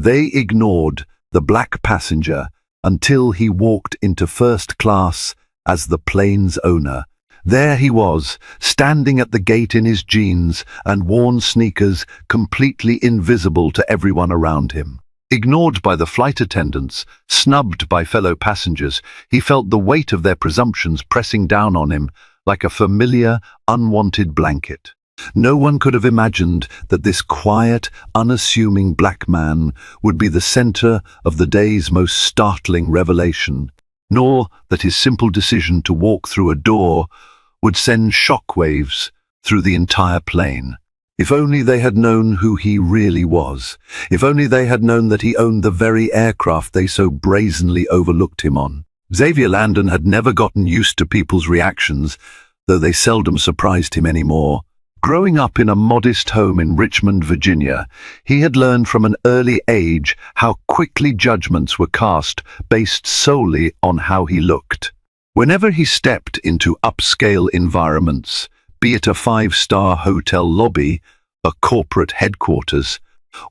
They ignored the black passenger until he walked into first class as the plane's owner. There he was, standing at the gate in his jeans and worn sneakers, completely invisible to everyone around him. Ignored by the flight attendants, snubbed by fellow passengers, he felt the weight of their presumptions pressing down on him like a familiar, unwanted blanket. No one could have imagined that this quiet, unassuming black man would be the center of the day's most startling revelation, nor that his simple decision to walk through a door would send shockwaves through the entire plane. If only they had known who he really was. If only they had known that he owned the very aircraft they so brazenly overlooked him on. Xavier Landon had never gotten used to people's reactions, though they seldom surprised him anymore. Growing up in a modest home in Richmond, Virginia, he had learned from an early age how quickly judgments were cast based solely on how he looked. Whenever he stepped into upscale environments, be it a five-star hotel lobby, a corporate headquarters,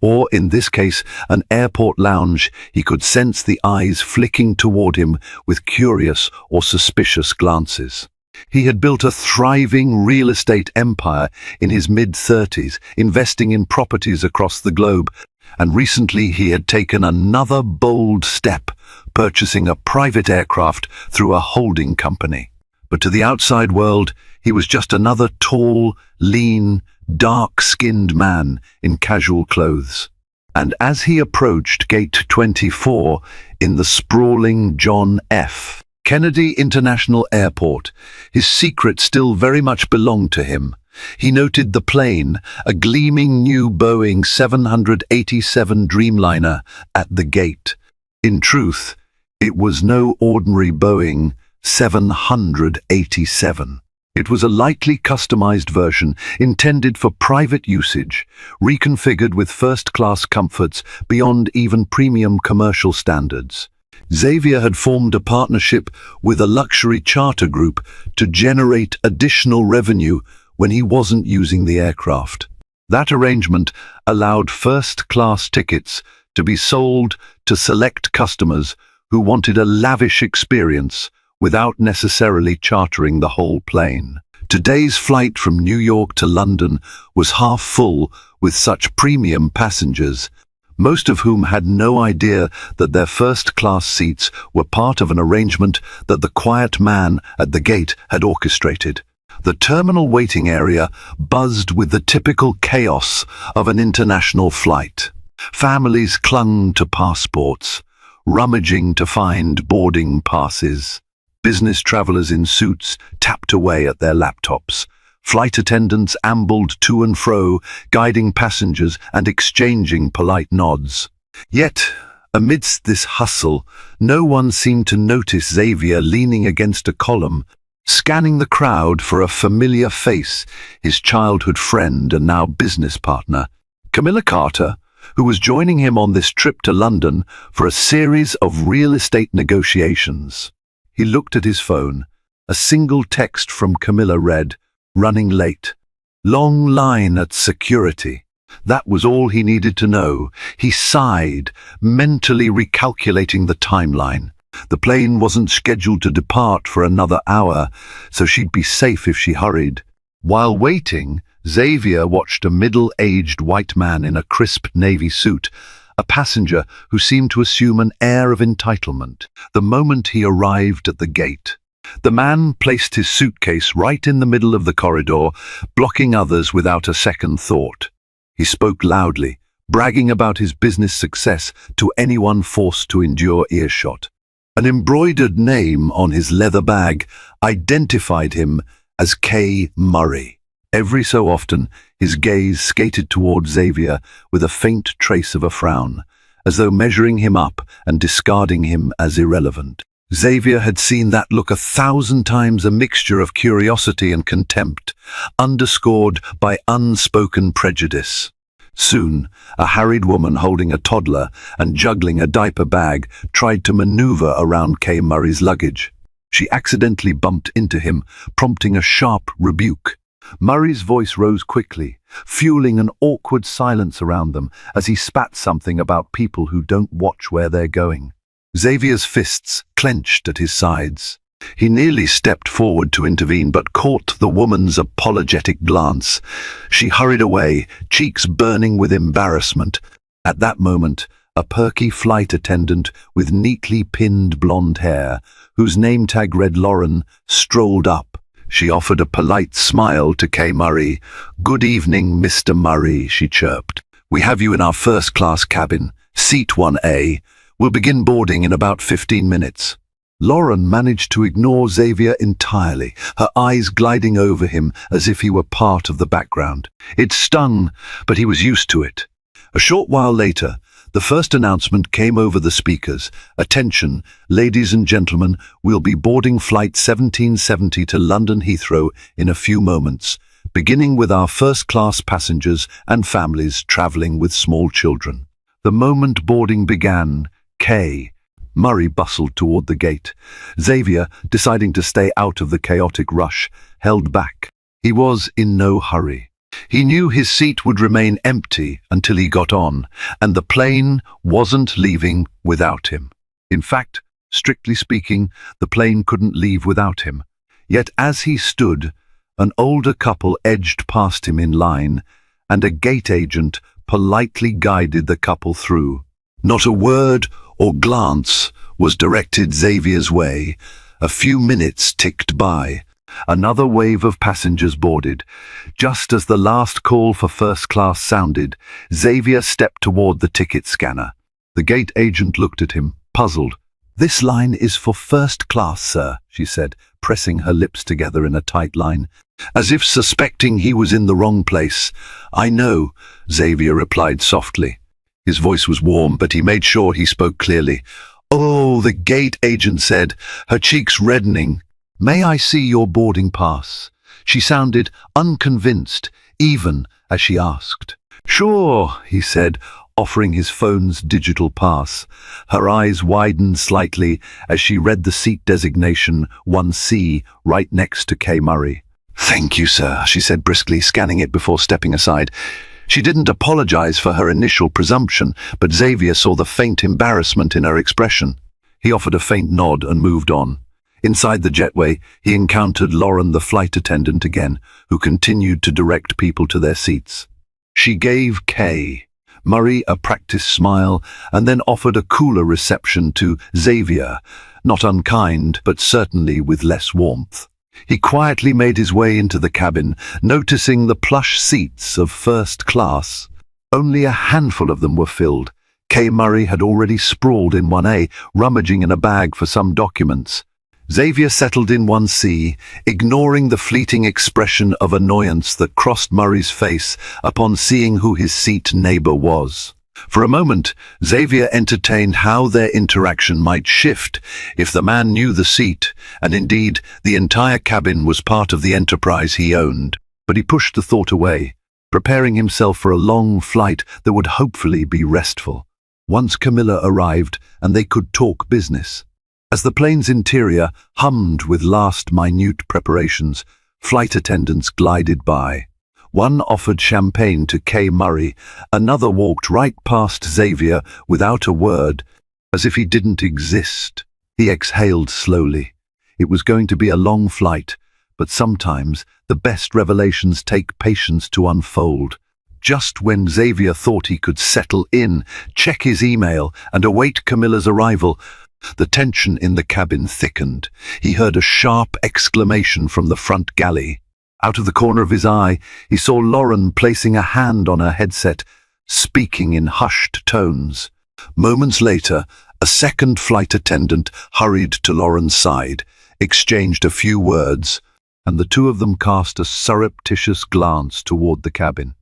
or, in this case, an airport lounge, he could sense the eyes flicking toward him with curious or suspicious glances. He had built a thriving real estate empire in his mid-30s, investing in properties across the globe, and recently he had taken another bold step, purchasing a private aircraft through a holding company. But to the outside world, he was just another tall, lean, dark-skinned man in casual clothes. And as he approached Gate 24 in the sprawling John F. Kennedy International Airport, his secret still very much belonged to him. He noted the plane, a gleaming new Boeing 787 Dreamliner, at the gate. In truth, it was no ordinary Boeing 787. It was a lightly customized version intended for private usage, reconfigured with first-class comforts beyond even premium commercial standards. Xavier had formed a partnership with a luxury charter group to generate additional revenue when he wasn't using the aircraft. That arrangement allowed first-class tickets to be sold to select customers who wanted a lavish experience without necessarily chartering the whole plane. Today's flight from New York to London was half full with such premium passengers, most of whom had no idea that their first-class seats were part of an arrangement that the quiet man at the gate had orchestrated. The terminal waiting area buzzed with the typical chaos of an international flight. Families clung to passports, rummaging to find boarding passes. Business travelers in suits tapped away at their laptops. Flight attendants ambled to and fro, guiding passengers and exchanging polite nods. Yet, amidst this hustle, no one seemed to notice Xavier leaning against a column, scanning the crowd for a familiar face, his childhood friend and now business partner, Camilla Carter, who was joining him on this trip to London for a series of real estate negotiations. He looked at his phone. A single text from Camilla read, "Running late. Long line at security." That was all he needed to know. He sighed, mentally recalculating the timeline. The plane wasn't scheduled to depart for another hour, so she'd be safe if she hurried. While waiting, Xavier watched a middle-aged white man in a crisp navy suit, a passenger who seemed to assume an air of entitlement the moment he arrived at the gate. The man placed his suitcase right in the middle of the corridor, blocking others without a second thought. He spoke loudly, bragging about his business success to anyone forced to endure earshot. An embroidered name on his leather bag identified him as K. Murray. Every so often, his gaze skated toward Xavier with a faint trace of a frown, as though measuring him up and discarding him as irrelevant. Xavier had seen that look 1,000 times, a mixture of curiosity and contempt, underscored by unspoken prejudice. Soon, a harried woman holding a toddler and juggling a diaper bag tried to maneuver around K. Murray's luggage. She accidentally bumped into him, prompting a sharp rebuke. Murray's voice rose quickly, fueling an awkward silence around them as he spat something about people who don't watch where they're going. Xavier's fists clenched at his sides. He nearly stepped forward to intervene, but caught the woman's apologetic glance. She hurried away, cheeks burning with embarrassment. At that moment, a perky flight attendant with neatly pinned blonde hair, whose name tag read Lauren, strolled up. She offered a polite smile to Kay Murray. "Good evening, Mr. Murray," she chirped. "We have you in our first-class cabin, seat 1A. We'll begin boarding in about 15 minutes." Lauren managed to ignore Xavier entirely, her eyes gliding over him as if he were part of the background. It stung, but he was used to it. A short while later, the first announcement came over the speakers. "Attention, ladies and gentlemen, we'll be boarding flight 1770 to London Heathrow in a few moments, beginning with our first-class passengers and families travelling with small children." The moment boarding began, Kay Murray bustled toward the gate. Xavier, deciding to stay out of the chaotic rush, held back. He was in no hurry. He knew his seat would remain empty until he got on, and the plane wasn't leaving without him. In fact, strictly speaking, the plane couldn't leave without him. Yet as he stood, an older couple edged past him in line, and a gate agent politely guided the couple through. Not a word or glance was directed Xavier's way. A few minutes ticked by. Another wave of passengers boarded. Just as the last call for first class sounded, Xavier stepped toward the ticket scanner. The gate agent looked at him, puzzled. "This line is for first class, sir," she said, pressing her lips together in a tight line, as if suspecting he was in the wrong place. "I know," Xavier replied softly. His voice was warm, but he made sure he spoke clearly. "Oh," the gate agent said, her cheeks reddening. "May I see your boarding pass?" She sounded unconvinced, even as she asked. "Sure," he said, offering his phone's digital pass. Her eyes widened slightly as she read the seat designation 1C right next to Kay Murray. "Thank you, sir," she said briskly, scanning it before stepping aside. She didn't apologize for her initial presumption, but Xavier saw the faint embarrassment in her expression. He offered a faint nod and moved on. Inside the jetway, he encountered Lauren, the flight attendant again, who continued to direct people to their seats. She gave Kay Murray a practiced smile and then offered a cooler reception to Xavier, not unkind, but certainly with less warmth. He quietly made his way into the cabin, noticing the plush seats of first class. Only a handful of them were filled. Kay Murray had already sprawled in 1A, rummaging in a bag for some documents. Xavier settled in 1C, ignoring the fleeting expression of annoyance that crossed Murray's face upon seeing who his seat neighbor was. For a moment, Xavier entertained how their interaction might shift if the man knew the seat, and indeed the entire cabin was part of the enterprise he owned. But he pushed the thought away, preparing himself for a long flight that would hopefully be restful. Once Camilla arrived, and they could talk business. As the plane's interior hummed with last minute preparations, flight attendants glided by. One offered champagne to Kay Murray, another walked right past Xavier without a word, as if he didn't exist. He exhaled slowly. It was going to be a long flight, but sometimes the best revelations take patience to unfold. Just when Xavier thought he could settle in, check his email, and await Camilla's arrival, the tension in the cabin thickened. He heard a sharp exclamation from the front galley. Out of the corner of his eye, he saw Lauren placing a hand on her headset, speaking in hushed tones. Moments later, a second flight attendant hurried to Lauren's side, exchanged a few words, and the two of them cast a surreptitious glance toward the cabin.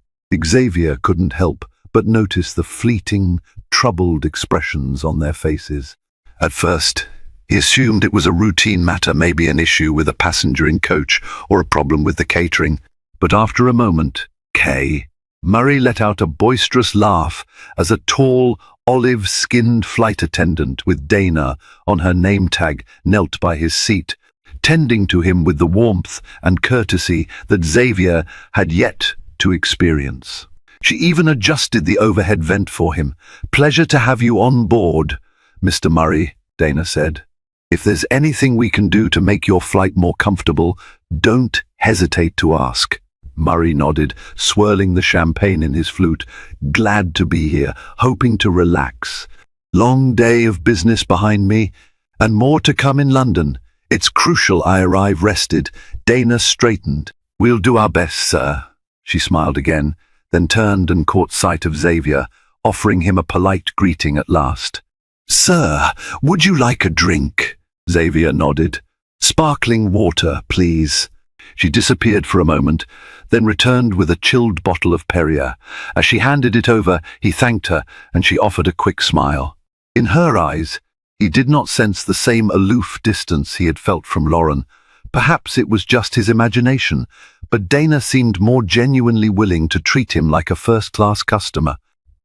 Xavier couldn't help but notice the fleeting, troubled expressions on their faces. At first, he assumed it was a routine matter, maybe an issue with a passenger in coach or a problem with the catering. But after a moment, Kay Murray let out a boisterous laugh as a tall, olive-skinned flight attendant with Dana on her name tag knelt by his seat. tending to him with the warmth and courtesy that Xavier had yet to experience. She even adjusted the overhead vent for him. "Pleasure to have you on board, Mr. Murray," Dana said. "If there's anything we can do to make your flight more comfortable, don't hesitate to ask." Murray nodded, swirling the champagne in his flute. "Glad to be here, hoping to relax. Long day of business behind me, and more to come in London. It's crucial I arrive rested." Dana straightened. "We'll do our best, sir." She smiled again, then turned and caught sight of Xavier, offering him a polite greeting at last. "Sir, would you like a drink?" Xavier nodded. "Sparkling water, please." She disappeared for a moment, then returned with a chilled bottle of Perrier. As she handed it over, he thanked her, and she offered a quick smile. In her eyes, he did not sense the same aloof distance he had felt from Lauren. Perhaps it was just his imagination, but Dana seemed more genuinely willing to treat him like a first-class customer.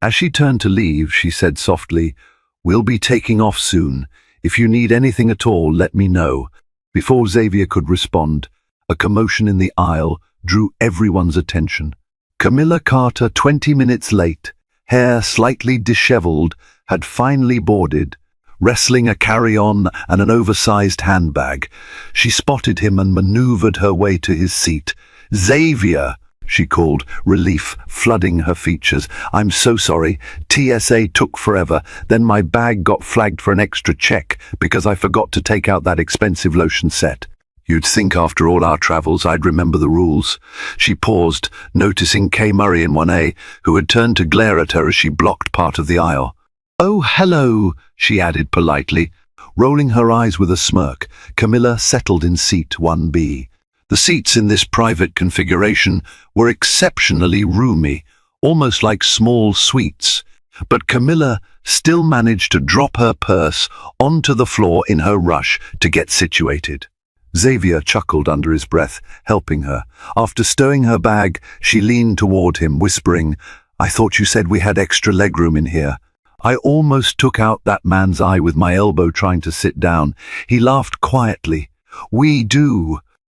As she turned to leave, she said softly, "We'll be taking off soon. If you need anything at all, let me know." Before Xavier could respond, a commotion in the aisle drew everyone's attention. Camilla Carter, 20 minutes late, hair slightly disheveled, had finally boarded, wrestling a carry-on and an oversized handbag. She spotted him and maneuvered her way to his seat. "Xavier," she called, relief flooding her features. "I'm so sorry. TSA took forever. Then my bag got flagged for an extra check because I forgot to take out that expensive lotion set. You'd think after all our travels I'd remember the rules." She paused, noticing Kay Murray in 1A, who had turned to glare at her as she blocked part of the aisle. "Oh, hello," she added politely. Rolling her eyes with a smirk, Camilla settled in seat 1B. The seats in this private configuration were exceptionally roomy, almost like small suites, but Camilla still managed to drop her purse onto the floor in her rush to get situated. Xavier chuckled under his breath, helping her. After stowing her bag, she leaned toward him, whispering, "I thought you said we had extra legroom in here." I almost took out that man's eye with my elbow trying to sit down. He laughed quietly. "We do.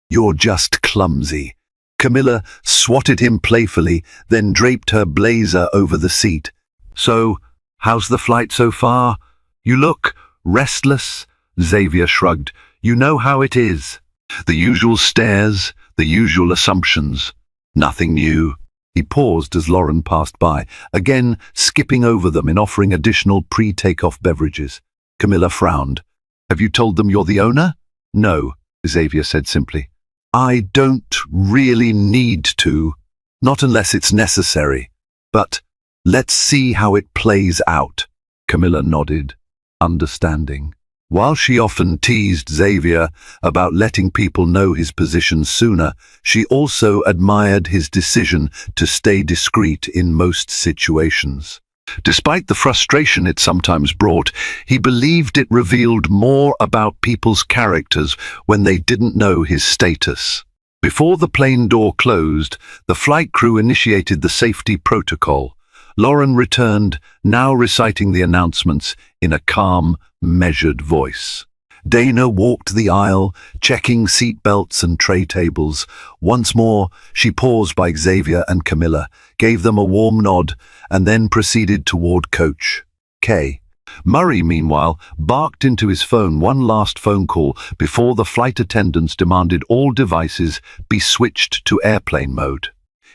You're just clumsy." Camilla swatted him playfully, then draped her blazer over the seat. "So, how's the flight so far? You look restless." Xavier shrugged. "You know how it is. The usual stares, the usual assumptions. Nothing new." He paused as Lauren passed by, again skipping over them and offering additional pre-takeoff beverages. Camilla frowned. "Have you told them you're the owner?" "No," Xavier said simply. "I don't really need to. Not unless it's necessary. But let's see how it plays out." Camilla nodded, understanding. While she often teased Xavier about letting people know his position sooner, she also admired his decision to stay discreet in most situations. Despite the frustration it sometimes brought, he believed it revealed more about people's characters when they didn't know his status. Before the plane door closed, the flight crew initiated the safety protocol. Lauren returned, now reciting the announcements in a calm, measured voice. Dana walked the aisle, checking seat belts and tray tables. Once more, she paused by Xavier and Camilla, gave them a warm nod, and then proceeded toward Coach K. Murray, meanwhile, barked into his phone one last phone call before the flight attendants demanded all devices be switched to airplane mode.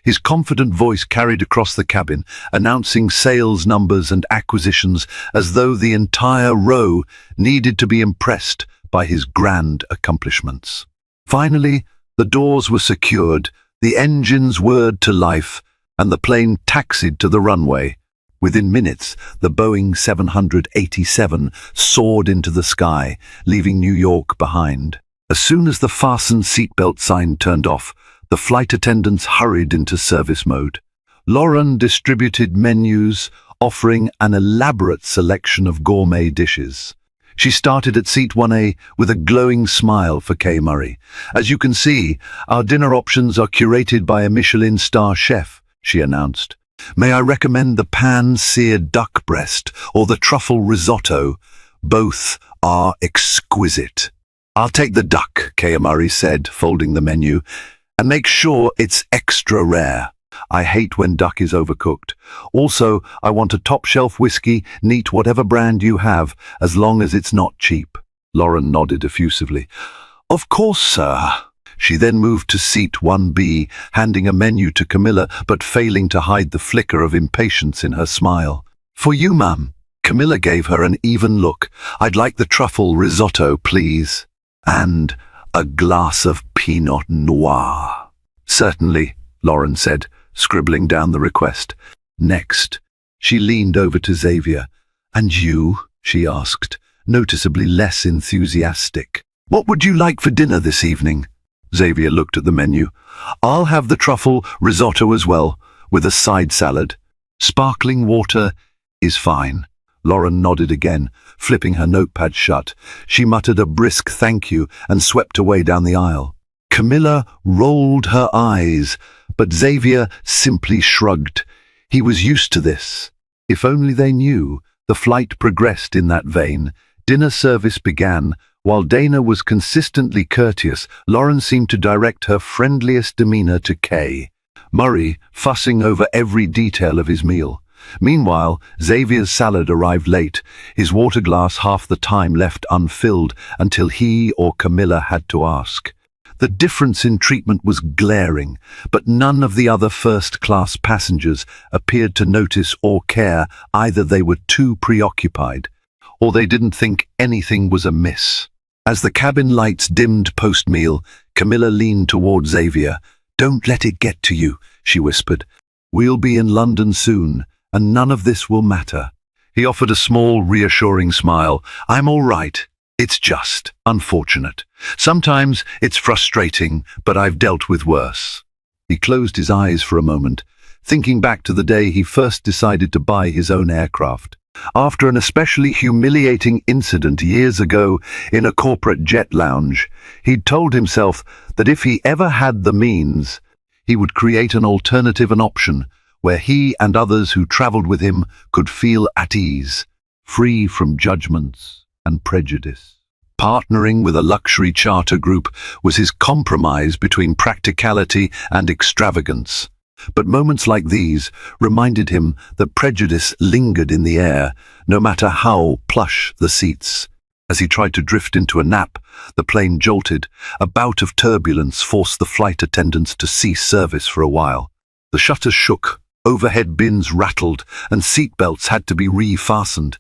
His confident voice carried across the cabin, announcing sales numbers and acquisitions as though the entire row needed to be impressed by his grand accomplishments. Finally, the doors were secured, the engines whirred to life, and the plane taxied to the runway. Within minutes, the Boeing 787 soared into the sky, leaving New York behind. As soon as the fasten seatbelt sign turned off, the flight attendants hurried into service mode. Lauren distributed menus, offering an elaborate selection of gourmet dishes. She started at seat 1A with a glowing smile for Kay Murray. "As you can see, our dinner options are curated by a Michelin star chef," she announced. "May I recommend the pan-seared duck breast or the truffle risotto? Both are exquisite." "I'll take the duck," Kayamari said, folding the menu, "and make sure it's extra rare. I hate when duck is overcooked. Also, I want a top-shelf whiskey, neat whatever brand you have, as long as it's not cheap." Lauren nodded effusively. "Of course, sir." She then moved to seat 1B, handing a menu to Camilla, but failing to hide the flicker of impatience in her smile. "For you, ma'am." Camilla gave her an even look. "I'd like the truffle risotto, please. And a glass of Pinot Noir." "Certainly," Lauren said, scribbling down the request. Next, she leaned over to Xavier. "And you?" she asked, noticeably less enthusiastic. "What would you like for dinner this evening?" Xavier looked at the menu. "I'll have the truffle risotto as well, with a side salad. Sparkling water is fine." Lauren nodded again, flipping her notepad shut. She muttered a brisk thank you and swept away down the aisle. Camilla rolled her eyes, but Xavier simply shrugged. He was used to this. If only they knew. The flight progressed in that vein. Dinner service began. While Dana was consistently courteous, Lauren seemed to direct her friendliest demeanor to Kay. Murray fussing over every detail of his meal. Meanwhile, Xavier's salad arrived late, his water glass half the time left unfilled until he or Camilla had to ask. The difference in treatment was glaring, but none of the other first-class passengers appeared to notice or care. Either they were too preoccupied, or they didn't think anything was amiss. As the cabin lights dimmed post-meal, Camilla leaned toward Xavier. "Don't let it get to you," she whispered. "We'll be in London soon, and none of this will matter." He offered a small, reassuring smile. "I'm all right. It's just unfortunate. Sometimes it's frustrating, but I've dealt with worse." He closed his eyes for a moment, thinking back to the day he first decided to buy his own aircraft. After an especially humiliating incident years ago in a corporate jet lounge, he'd told himself that if he ever had the means, he would create an alternative, an option, where he and others who traveled with him could feel at ease, free from judgments and prejudice. Partnering with a luxury charter group was his compromise between practicality and extravagance. But moments like these reminded him that prejudice lingered in the air, no matter how plush the seats. As he tried to drift into a nap, the plane jolted. A bout of turbulence forced the flight attendants to cease service for a while. The shutters shook, overhead bins rattled, and seatbelts had to be re-fastened.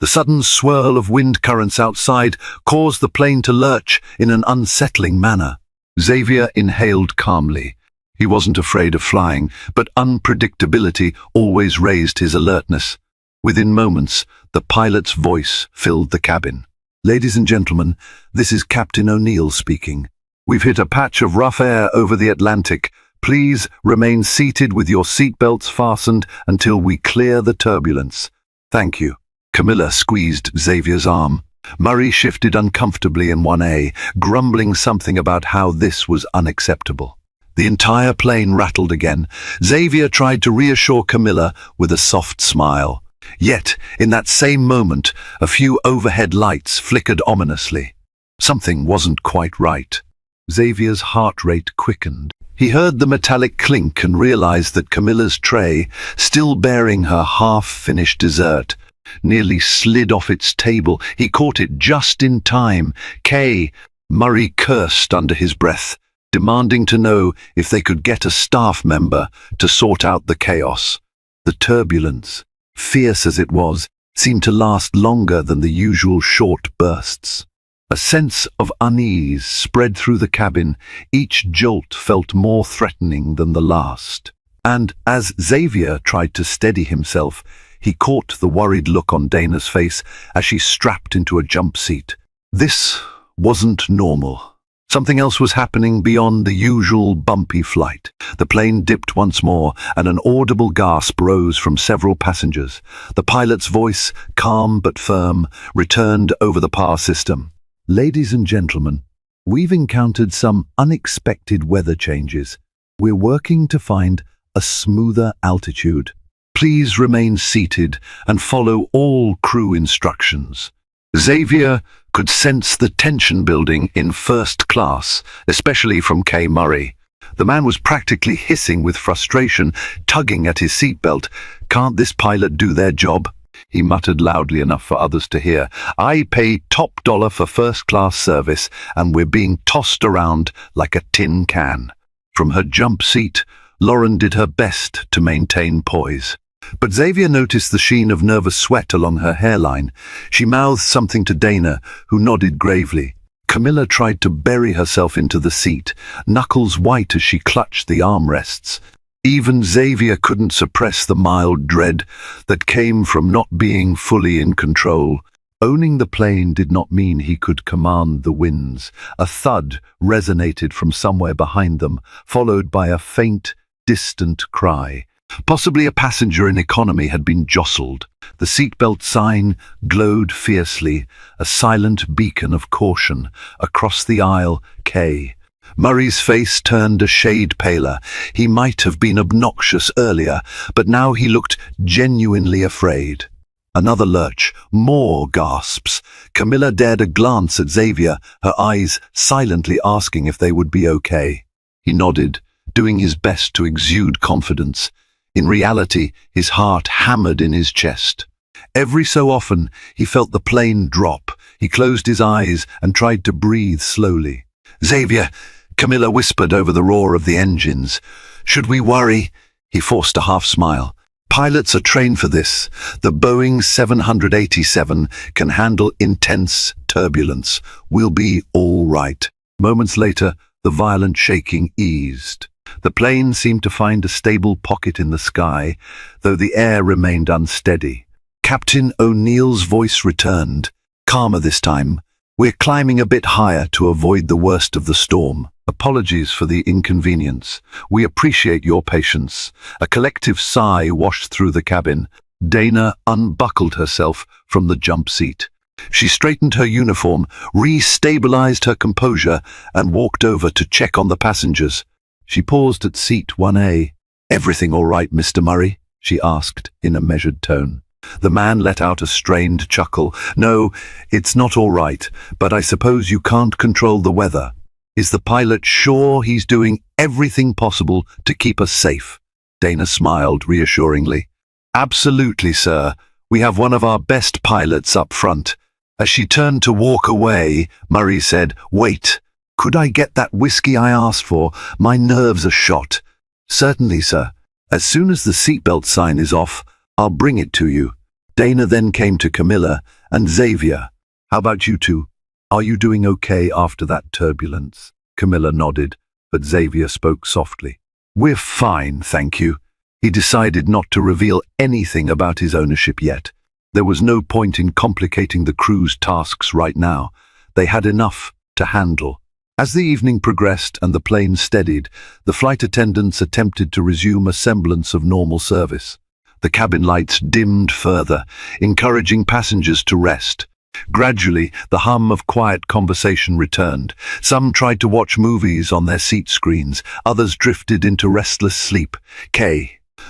The sudden swirl of wind currents outside caused the plane to lurch in an unsettling manner. Xavier inhaled calmly. He wasn't afraid of flying, but unpredictability always raised his alertness. Within moments, the pilot's voice filled the cabin. "Ladies and gentlemen, this is Captain O'Neill speaking. We've hit a patch of rough air over the Atlantic. Please remain seated with your seatbelts fastened until we clear the turbulence. Thank you." Camilla squeezed Xavier's arm. Murray shifted uncomfortably in 1A, grumbling something about how this was unacceptable. The entire plane rattled again. Xavier tried to reassure Camilla with a soft smile. Yet, in that same moment, a few overhead lights flickered ominously. Something wasn't quite right. Xavier's heart rate quickened. He heard the metallic clink and realized that Camilla's tray, still bearing her half-finished dessert, nearly slid off its table. He caught it just in time. "Kay!" Murray cursed under his breath, demanding to know if they could get a staff member to sort out the chaos. The turbulence, fierce as it was, seemed to last longer than the usual short bursts. A sense of unease spread through the cabin. Each jolt felt more threatening than the last. And as Xavier tried to steady himself, he caught the worried look on Dana's face as she strapped into a jump seat. This wasn't normal. Something else was happening beyond the usual bumpy flight. The plane dipped once more, and an audible gasp rose from several passengers. The pilot's voice, calm but firm, returned over the power system. "Ladies and gentlemen, we've encountered some unexpected weather changes. We're working to find a smoother altitude. Please remain seated and follow all crew instructions." Xavier could sense the tension building in first class, especially from Kay Murray. The man was practically hissing with frustration, tugging at his seatbelt. "Can't this pilot do their job?" He muttered loudly enough for others to hear. "I pay top dollar for first-class service, and we're being tossed around like a tin can." From her jump seat, Lauren did her best to maintain poise. But Xavier noticed the sheen of nervous sweat along her hairline. She mouthed something to Dana, who nodded gravely. Camilla tried to bury herself into the seat, knuckles white as she clutched the armrests. Even Xavier couldn't suppress the mild dread that came from not being fully in control. Owning the plane did not mean he could command the winds. A thud resonated from somewhere behind them, followed by a faint, distant cry. Possibly a passenger in economy had been jostled. The seatbelt sign glowed fiercely, a silent beacon of caution. Across the aisle, Kay. Murray's face turned a shade paler. He might have been obnoxious earlier, but now he looked genuinely afraid. Another lurch, more gasps. Camilla dared a glance at Xavier, her eyes silently asking if they would be okay. He nodded, doing his best to exude confidence. In reality, his heart hammered in his chest. Every so often, he felt the plane drop. He closed his eyes and tried to breathe slowly. "Xavier," Camilla whispered over the roar of the engines. "Should we worry?" He forced a half-smile. "Pilots are trained for this. The Boeing 787 can handle intense turbulence. We'll be all right." Moments later, the violent shaking eased. The plane seemed to find a stable pocket in the sky, though the air remained unsteady. Captain O'Neill's voice returned, calmer this time. "We're climbing a bit higher to avoid the worst of the storm. Apologies for the inconvenience. We appreciate your patience." A collective sigh washed through the cabin. Dana unbuckled herself from the jump seat. She straightened her uniform, re-stabilized her composure, and walked over to check on the passengers. She paused at seat 1A. "Everything all right, Mr. Murray?" she asked in a measured tone. The man let out a strained chuckle. "No, it's not all right, but I suppose you can't control the weather. Is the pilot sure he's doing everything possible to keep us safe?" Dana smiled reassuringly. "Absolutely, sir. We have one of our best pilots up front." As she turned to walk away, Murray said, "Wait. Could I get that whiskey I asked for? My nerves are shot." "Certainly, sir. As soon as the seatbelt sign is off, I'll bring it to you." Dana then came to Camilla and Xavier. "How about you two? Are you doing okay after that turbulence?" Camilla nodded, but Xavier spoke softly. "We're fine, thank you." He decided not to reveal anything about his ownership yet. There was no point in complicating the crew's tasks right now. They had enough to handle. As the evening progressed and the plane steadied, the flight attendants attempted to resume a semblance of normal service. The cabin lights dimmed further, encouraging passengers to rest. Gradually, the hum of quiet conversation returned. Some tried to watch movies on their seat screens, others drifted into restless sleep.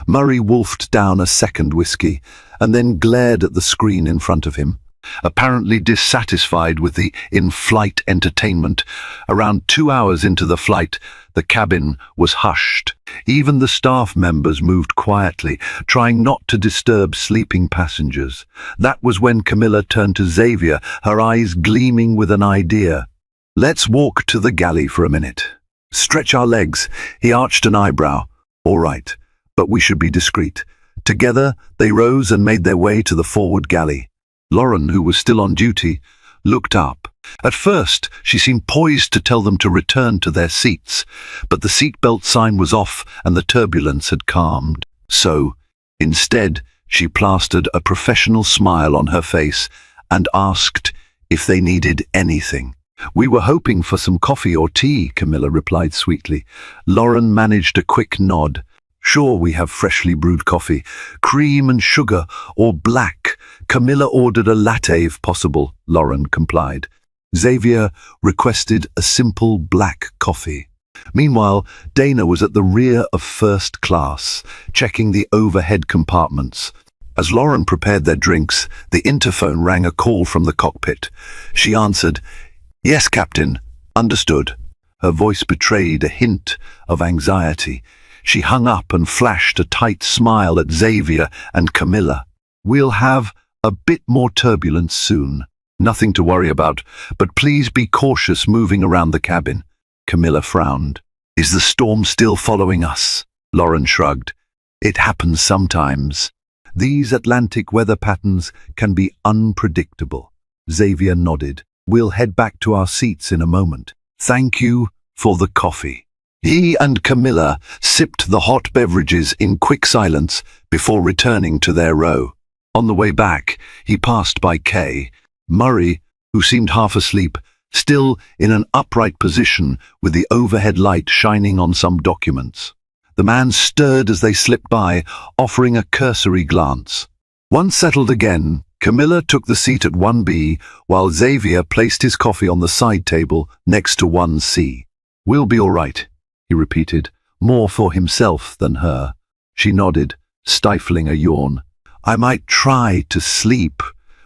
Murray wolfed down a second whiskey, and then glared at the screen in front of him. Apparently dissatisfied with the in-flight entertainment, around 2 hours into the flight, the cabin was hushed. Even the staff members moved quietly, trying not to disturb sleeping passengers. That was when Camilla turned to Xavier, her eyes gleaming with an idea. "Let's walk to the galley for a minute. Stretch our legs." He arched an eyebrow. "All right, but we should be discreet." Together, they rose and made their way to the forward galley. Lauren, who was still on duty, looked up. At first, she seemed poised to tell them to return to their seats, but the seatbelt sign was off and the turbulence had calmed. So, instead, she plastered a professional smile on her face and asked if they needed anything. "We were hoping for some coffee or tea," Camilla replied sweetly. Lauren managed a quick nod. "Sure, we have freshly brewed coffee, cream and sugar, or black." Camilla ordered a latte if possible, Lauren complied. Xavier requested a simple black coffee. Meanwhile, Dana was at the rear of first class, checking the overhead compartments. As Lauren prepared their drinks, the interphone rang a call from the cockpit. She answered, "Yes, Captain. Understood." Her voice betrayed a hint of anxiety. She hung up and flashed a tight smile at Xavier and Camilla. "We'll have a bit more turbulence soon. Nothing to worry about, but please be cautious moving around the cabin." Camilla frowned. "Is the storm still following us?" Lauren shrugged. "It happens sometimes. These Atlantic weather patterns can be unpredictable." Xavier nodded. "We'll head back to our seats in a moment. Thank you for the coffee." He and Camilla sipped the hot beverages in quick silence before returning to their row. On the way back, he passed by Kay. Murray, who seemed half asleep, still in an upright position with the overhead light shining on some documents. The man stirred as they slipped by, offering a cursory glance. Once settled again, Camilla took the seat at 1B, while Xavier placed his coffee on the side table next to 1C. "We'll be all right," he repeated, more for himself than her. She nodded, stifling a yawn. "I might try to sleep.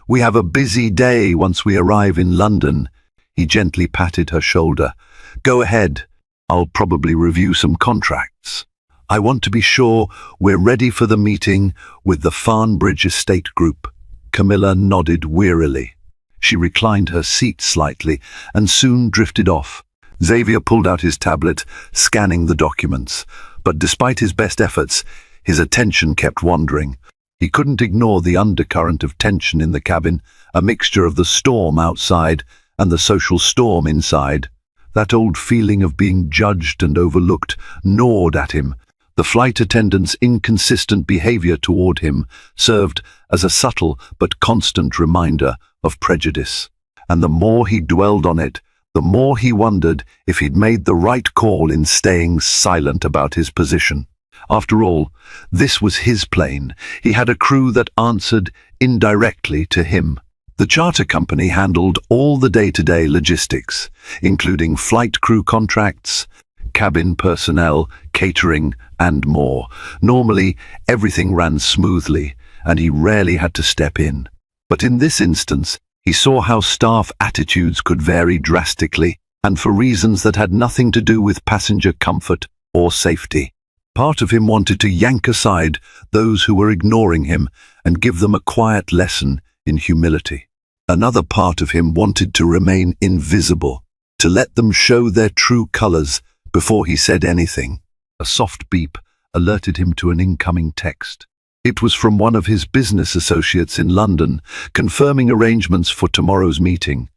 We have a busy day once we arrive in London." He gently patted her shoulder. "Go ahead. I'll probably review some contracts. I want to be sure we're ready for the meeting with the Farnbridge Estate Group." Camilla nodded wearily. She reclined her seat slightly and soon drifted off. Xavier pulled out his tablet, scanning the documents, but despite his best efforts, his attention kept wandering. He couldn't ignore the undercurrent of tension in the cabin, a mixture of the storm outside and the social storm inside. That old feeling of being judged and overlooked gnawed at him. The flight attendant's inconsistent behavior toward him served as a subtle but constant reminder of prejudice. And the more he dwelled on it, the more he wondered if he'd made the right call in staying silent about his position. After all, this was his plane. He had a crew that answered indirectly to him. The charter company handled all the day-to-day logistics, including flight crew contracts, cabin personnel, catering, and more. Normally, everything ran smoothly, and he rarely had to step in. But in this instance, he saw how staff attitudes could vary drastically, and for reasons that had nothing to do with passenger comfort or safety. Part of him wanted to yank aside those who were ignoring him and give them a quiet lesson in humility. Another part of him wanted to remain invisible, to let them show their true colors before he said anything. A soft beep alerted him to an incoming text. It was from one of his business associates in London, confirming arrangements for tomorrow's meeting.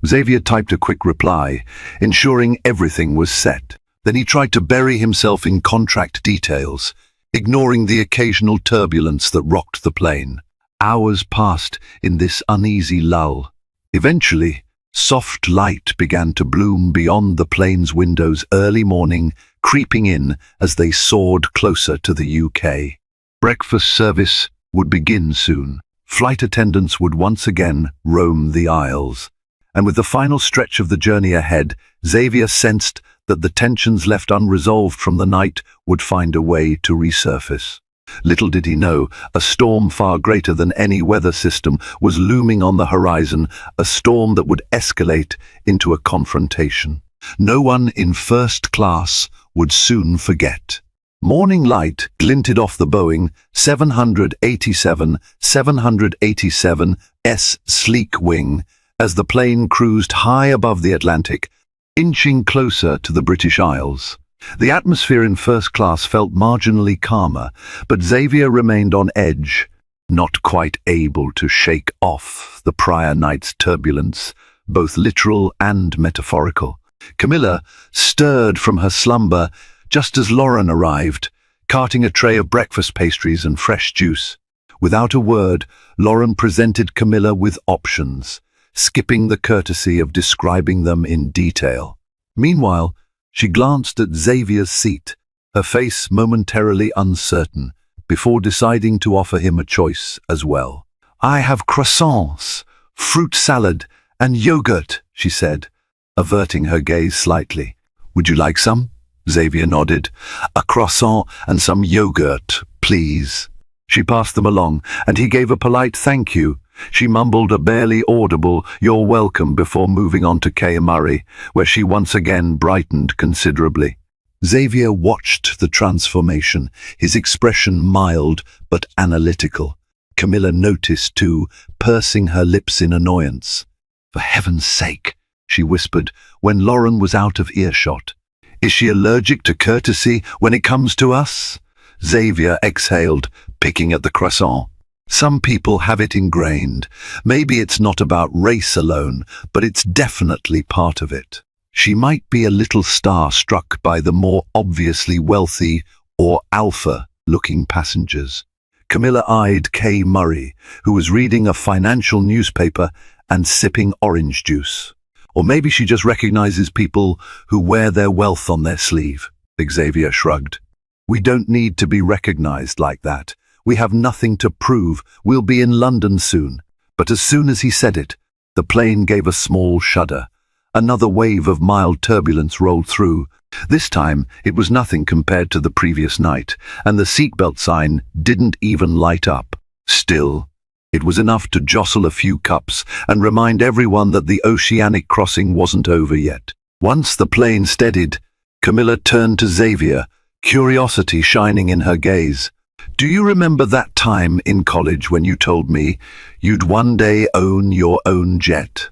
Xavier typed a quick reply, ensuring everything was set. Then he tried to bury himself in contract details, ignoring the occasional turbulence that rocked the plane. Hours passed in this uneasy lull. Eventually, soft light began to bloom beyond the plane's windows early morning, creeping in as they soared closer to the UK. Breakfast service would begin soon. Flight attendants would once again roam the aisles. And with the final stretch of the journey ahead, Xavier sensed that the tensions left unresolved from the night would find a way to resurface. Little did he know, a storm far greater than any weather system was looming on the horizon, a storm that would escalate into a confrontation. No one in first class would soon forget. Morning light glinted off the Boeing 787-787's sleek wing as the plane cruised high above the Atlantic, inching closer to the British Isles. The atmosphere in first class felt marginally calmer, but Xavier remained on edge, not quite able to shake off the prior night's turbulence, both literal and metaphorical. Camilla stirred from her slumber just as Lauren arrived, carting a tray of breakfast pastries and fresh juice. Without a word, Lauren presented Camilla with options, skipping the courtesy of describing them in detail. Meanwhile, she glanced at Xavier's seat, her face momentarily uncertain, before deciding to offer him a choice as well. "I have croissants, fruit salad, and yogurt," she said, averting her gaze slightly. "Would you like some?" Xavier nodded. "A croissant and some yogurt, please." She passed them along, and he gave a polite thank you. She mumbled a barely audible "You're welcome" before moving on to Kay Murray, where she once again brightened considerably. Xavier watched the transformation, his expression mild but analytical. Camilla noticed, too, pursing her lips in annoyance. "For heaven's sake," she whispered when Lauren was out of earshot. "Is she allergic to courtesy when it comes to us?" Xavier exhaled, picking at the croissant. "Some people have it ingrained. Maybe it's not about race alone, but it's definitely part of it. She might be a little star-struck by the more obviously wealthy or alpha-looking passengers." Camilla eyed Kay Murray, who was reading a financial newspaper and sipping orange juice. "Or maybe she just recognizes people who wear their wealth on their sleeve." Xavier shrugged. "We don't need to be recognized like that. We have nothing to prove. We'll be in London soon." But as soon as he said it, the plane gave a small shudder. Another wave of mild turbulence rolled through. This time, it was nothing compared to the previous night, and the seatbelt sign didn't even light up. Still, it was enough to jostle a few cups and remind everyone that the oceanic crossing wasn't over yet. Once the plane steadied, Camilla turned to Xavier, curiosity shining in her gaze. "Do you remember that time in college when you told me you'd one day own your own jet?"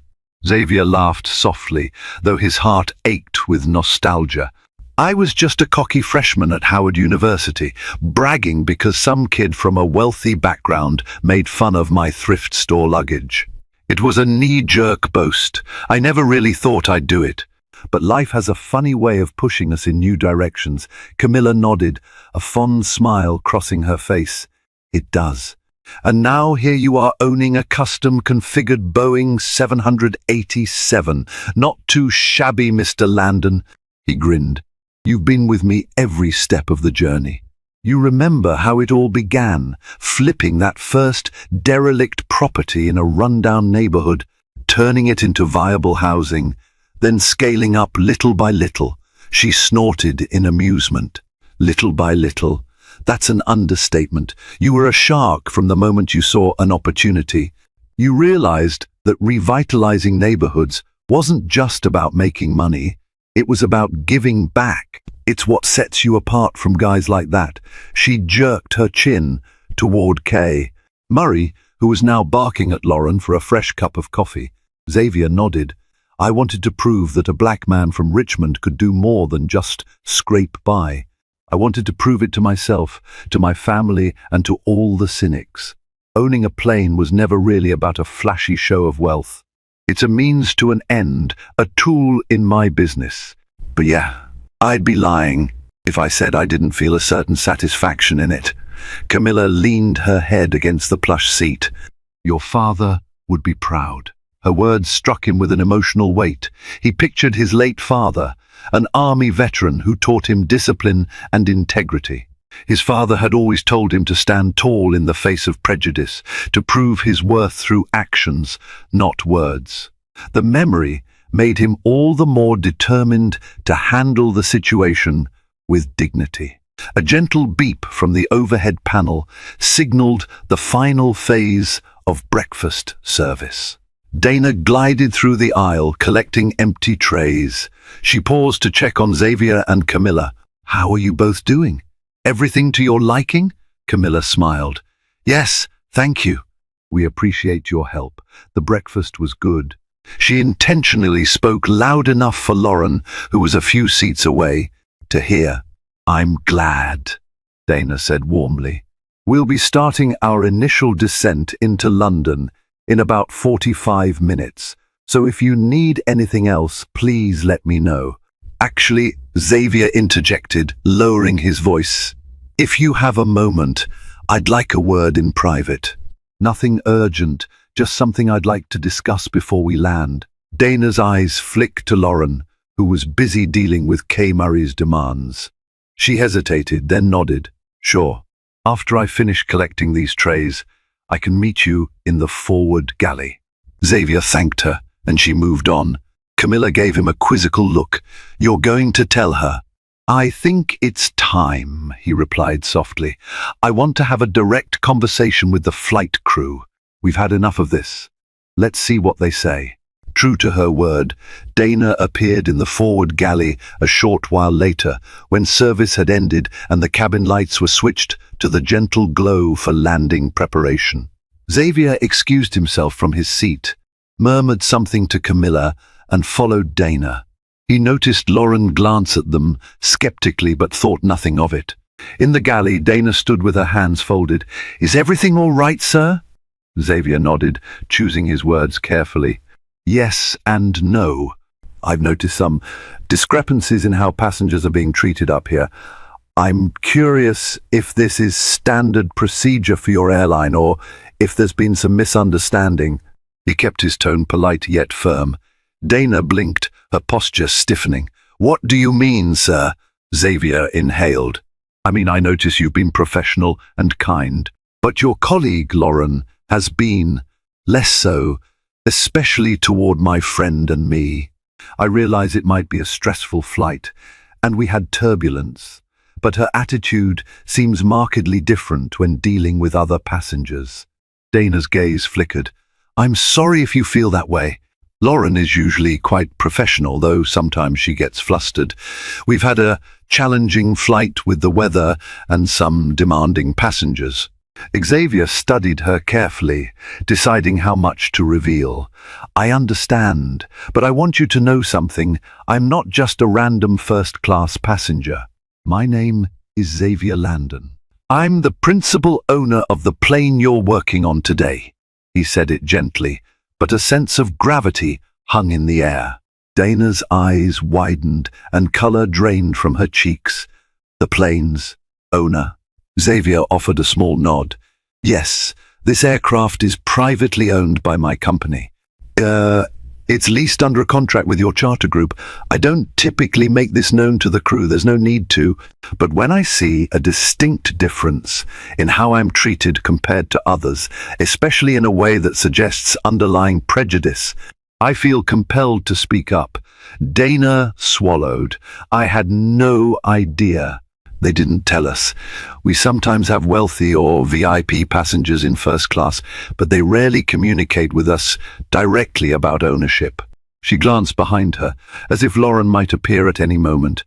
Xavier laughed softly, though his heart ached with nostalgia. "I was just a cocky freshman at Howard University, bragging because some kid from a wealthy background made fun of my thrift store luggage. It was a knee-jerk boast. I never really thought I'd do it. But life has a funny way of pushing us in new directions." Camilla nodded, a fond smile crossing her face. "It does. And now here you are owning a custom-configured Boeing 787. Not too shabby, Mr. Landon." He grinned. "You've been with me every step of the journey. You remember how it all began, flipping that first derelict property in a rundown neighborhood, turning it into viable housing, then scaling up little by little." She snorted in amusement. "Little by little. That's an understatement. You were a shark from the moment you saw an opportunity. You realized that revitalizing neighborhoods wasn't just about making money. It was about giving back. It's what sets you apart from guys like that." She jerked her chin toward Kay Murray, who was now barking at Lauren for a fresh cup of coffee. Xavier nodded. "I wanted to prove that a black man from Richmond could do more than just scrape by. I wanted to prove it to myself, to my family, and to all the cynics. Owning a plane was never really about a flashy show of wealth. It's a means to an end, a tool in my business. But yeah, I'd be lying if I said I didn't feel a certain satisfaction in it." Camilla leaned her head against the plush seat. "Your father would be proud." Her words struck him with an emotional weight. He pictured his late father, an army veteran who taught him discipline and integrity. His father had always told him to stand tall in the face of prejudice, to prove his worth through actions, not words. The memory made him all the more determined to handle the situation with dignity. A gentle beep from the overhead panel signaled the final phase of breakfast service. Dana glided through the aisle, collecting empty trays. She paused to check on Xavier and Camilla. "How are you both doing? Everything to your liking?" Camilla smiled. "Yes, thank you. We appreciate your help. The breakfast was good." She intentionally spoke loud enough for Lauren, who was a few seats away, to hear. "I'm glad," Dana said warmly. "We'll be starting our initial descent into London in about 45 minutes, so if you need anything else, please let me know." "Actually," Xavier interjected, lowering his voice, "if you have a moment, I'd like a word in private. Nothing urgent, just something I'd like to discuss before we land." Dana's eyes flicked to Lauren, who was busy dealing with Kay Murray's demands. She hesitated, then nodded. "Sure. After I finish collecting these trays, I can meet you in the forward galley." Xavier thanked her, and she moved on. Camilla gave him a quizzical look. "You're going to tell her?" "I think it's time," he replied softly. "I want to have a direct conversation with the flight crew. We've had enough of this. Let's see what they say." True to her word, Dana appeared in the forward galley a short while later, when service had ended and the cabin lights were switched to the gentle glow for landing preparation. Xavier excused himself from his seat, murmured something to Camilla, and followed Dana. He noticed Lauren glance at them skeptically but thought nothing of it. In the galley, Dana stood with her hands folded. "Is everything all right, sir?" Xavier nodded, choosing his words carefully. "Yes and no. I've noticed some discrepancies in how passengers are being treated up here. I'm curious if this is standard procedure for your airline or if there's been some misunderstanding." He kept his tone polite yet firm. Dana blinked, her posture stiffening. "What do you mean, sir?" Xavier inhaled. "I mean, I notice you've been professional and kind, but your colleague, Lauren, has been less so, especially toward my friend and me. I realize it might be a stressful flight, and we had turbulence, but her attitude seems markedly different when dealing with other passengers." Dana's gaze flickered. "I'm sorry if you feel that way. Lauren is usually quite professional, though sometimes she gets flustered. We've had a challenging flight with the weather and some demanding passengers." Xavier studied her carefully, deciding how much to reveal. "I understand, but I want you to know something. I'm not just a random first-class passenger. My name is Xavier Landon. I'm the principal owner of the plane you're working on today." He said it gently, but a sense of gravity hung in the air. Dana's eyes widened and color drained from her cheeks. "The plane's owner?" Xavier offered a small nod. "Yes, this aircraft is privately owned by my company. It's leased under a contract with your charter group. I don't typically make this known to the crew, there's no need to, but when I see a distinct difference in how I'm treated compared to others, especially in a way that suggests underlying prejudice, I feel compelled to speak up." Dana swallowed. "I had no idea. They didn't tell us. We sometimes have wealthy or VIP passengers in first class, but they rarely communicate with us directly about ownership." She glanced behind her, as if Lauren might appear at any moment.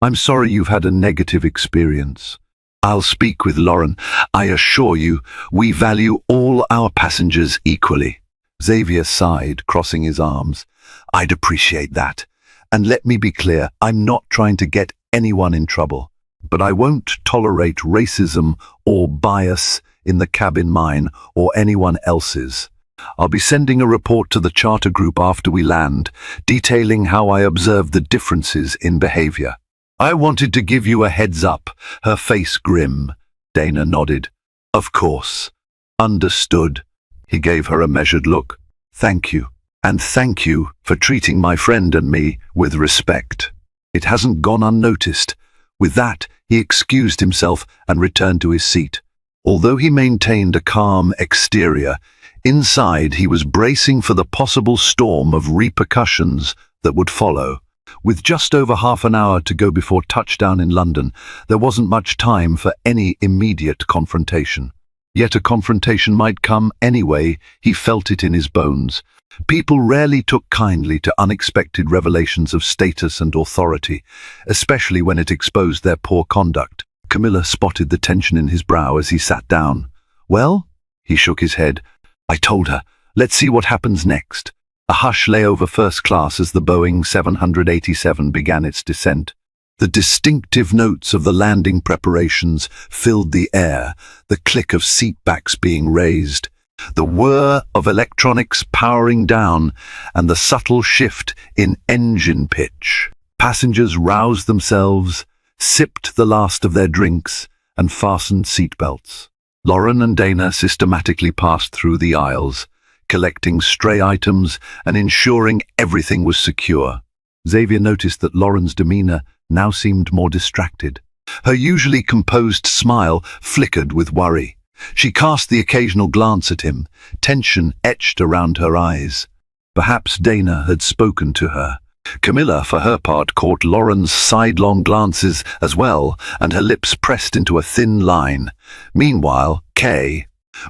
"I'm sorry you've had a negative experience. I'll speak with Lauren. I assure you, we value all our passengers equally." Xavier sighed, crossing his arms. "I'd appreciate that. And let me be clear, I'm not trying to get anyone in trouble. But I won't tolerate racism or bias in the cabin mine or anyone else's. I'll be sending a report to the charter group after we land, detailing how I observed the differences in behavior." "I wanted to give you a heads up," her face grim. Dana nodded. "Of course. Understood." He gave her a measured look. "Thank you. And thank you for treating my friend and me with respect. It hasn't gone unnoticed." With that, he excused himself and returned to his seat. Although he maintained a calm exterior, inside he was bracing for the possible storm of repercussions that would follow. With just over half an hour to go before touchdown in London, there wasn't much time for any immediate confrontation. Yet a confrontation might come anyway, he felt it in his bones. People rarely took kindly to unexpected revelations of status and authority, especially when it exposed their poor conduct. Camilla spotted the tension in his brow as he sat down. "Well?" He shook his head. "I told her. Let's see what happens next." A hush lay over first class as the Boeing 787 began its descent. The distinctive notes of the landing preparations filled the air, the click of seatbacks being raised, the whir of electronics powering down, and the subtle shift in engine pitch. Passengers roused themselves, sipped the last of their drinks, and fastened seatbelts. Lauren and Dana systematically passed through the aisles, collecting stray items and ensuring everything was secure. Xavier noticed that Lauren's demeanor now seemed more distracted. Her usually composed smile flickered with worry. She cast the occasional glance at him, tension etched around her eyes. Perhaps Dana had spoken to her, Camilla, for her part, caught Lauren's sidelong glances as well, and her lips pressed into a thin line. Meanwhile,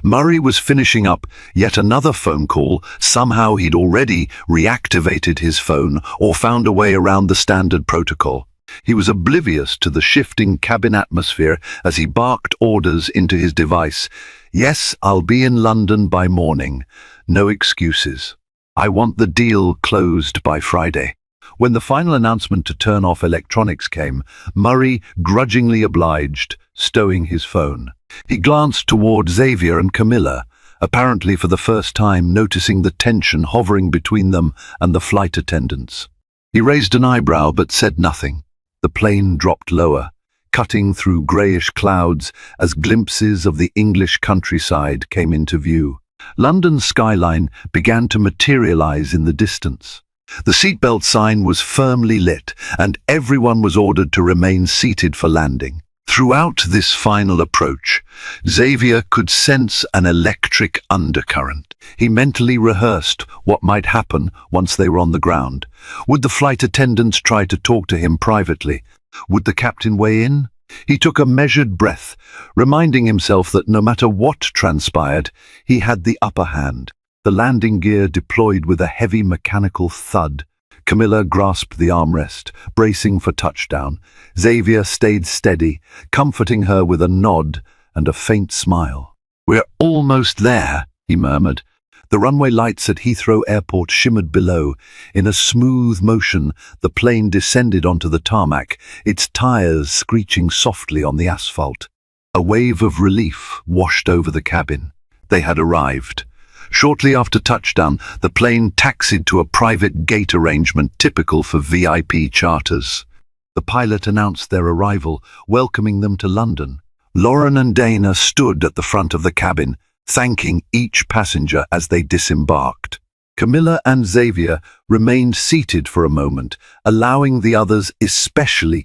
Murray was finishing up yet another phone call. Somehow he'd already reactivated his phone or found a way around the standard protocol. He was oblivious to the shifting cabin atmosphere as he barked orders into his device. Yes, I'll be in London by morning. No excuses. I want the deal closed by Friday. When the final announcement to turn off electronics came, Murray grudgingly obliged, stowing his phone. He glanced toward Xavier and Camilla, apparently for the first time noticing the tension hovering between them and the flight attendants. He raised an eyebrow but said nothing. The plane dropped lower, cutting through greyish clouds as glimpses of the English countryside came into view. London's skyline began to materialize in the distance. The seatbelt sign was firmly lit, and everyone was ordered to remain seated for landing. Throughout this final approach, Xavier could sense an electric undercurrent. He mentally rehearsed what might happen once they were on the ground. Would the flight attendants try to talk to him privately? Would the captain weigh in? He took a measured breath, reminding himself that no matter what transpired, he had the upper hand. The landing gear deployed with a heavy mechanical thud. Camilla grasped the armrest, bracing for touchdown. Xavier stayed steady, comforting her with a nod and a faint smile. "We're almost there," he murmured. The runway lights at Heathrow Airport shimmered below. In a smooth motion, the plane descended onto the tarmac, its tires screeching softly on the asphalt. A wave of relief washed over the cabin. They had arrived. Shortly after touchdown, the plane taxied to a private gate arrangement typical for VIP charters. The pilot announced their arrival, welcoming them to London. Lauren and Dana stood at the front of the cabin, thanking each passenger as they disembarked. Camilla and Xavier remained seated for a moment, allowing the others, especially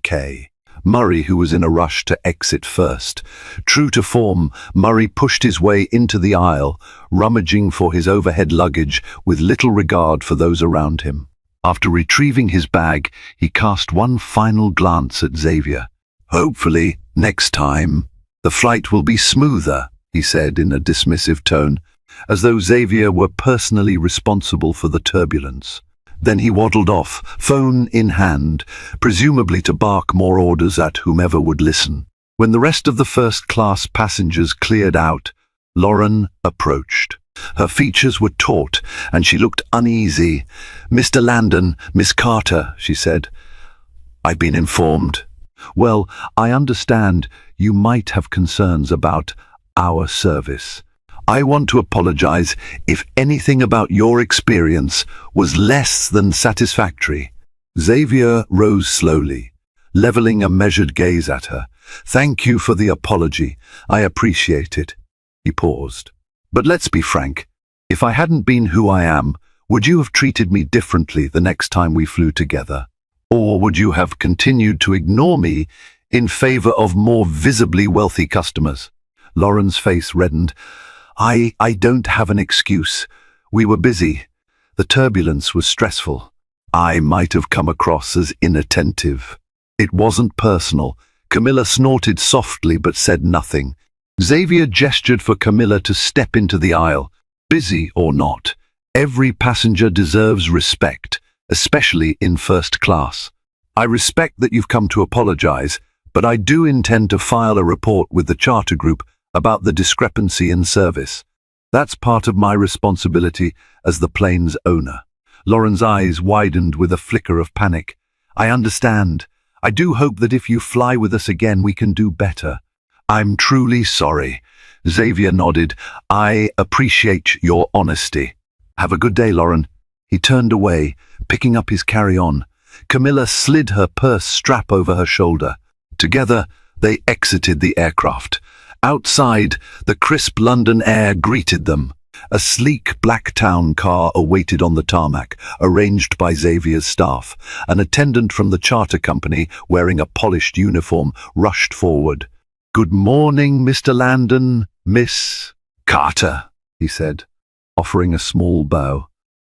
Murray, who was in a rush to exit first. True to form, Murray pushed his way into the aisle, rummaging for his overhead luggage with little regard for those around him. After retrieving his bag, he cast one final glance at Xavier. "Hopefully, next time, the flight will be smoother," he said in a dismissive tone, as though Xavier were personally responsible for the turbulence. Then he waddled off, phone in hand, presumably to bark more orders at whomever would listen. When the rest of the first-class passengers cleared out, Lauren approached. Her features were taut, and she looked uneasy. "Mr. Landon, Miss Carter," she said. "I've been informed." "Well, I understand you might have concerns about our service. I want to apologize if anything about your experience was less than satisfactory." Xavier rose slowly, leveling a measured gaze at her. "Thank you for the apology. I appreciate it." He paused. "But let's be frank. If I hadn't been who I am, would you have treated me differently the next time we flew together? Or would you have continued to ignore me in favor of more visibly wealthy customers?" Lauren's face reddened. I don't have an excuse. We were busy. The turbulence was stressful. I might have come across as inattentive. It wasn't personal." Camilla snorted softly but said nothing. Xavier gestured for Camilla to step into the aisle. Busy or not, every passenger deserves respect, especially in first class. "I respect that you've come to apologize, but I do intend to file a report with the charter group about the discrepancy in service. That's part of my responsibility as the plane's owner." Lauren's eyes widened with a flicker of panic. "I understand. I do hope that if you fly with us again, we can do better." "I'm truly sorry." Xavier nodded. "I appreciate your honesty." "Have a good day, Lauren." He turned away, picking up his carry-on. Camilla slid her purse strap over her shoulder. Together, they exited the aircraft. Outside, the crisp London air greeted them. A sleek black town car awaited on the tarmac, arranged by Xavier's staff. An attendant from the charter company, wearing a polished uniform, rushed forward. "Good morning, Mr. Landon, Miss Carter," he said, offering a small bow.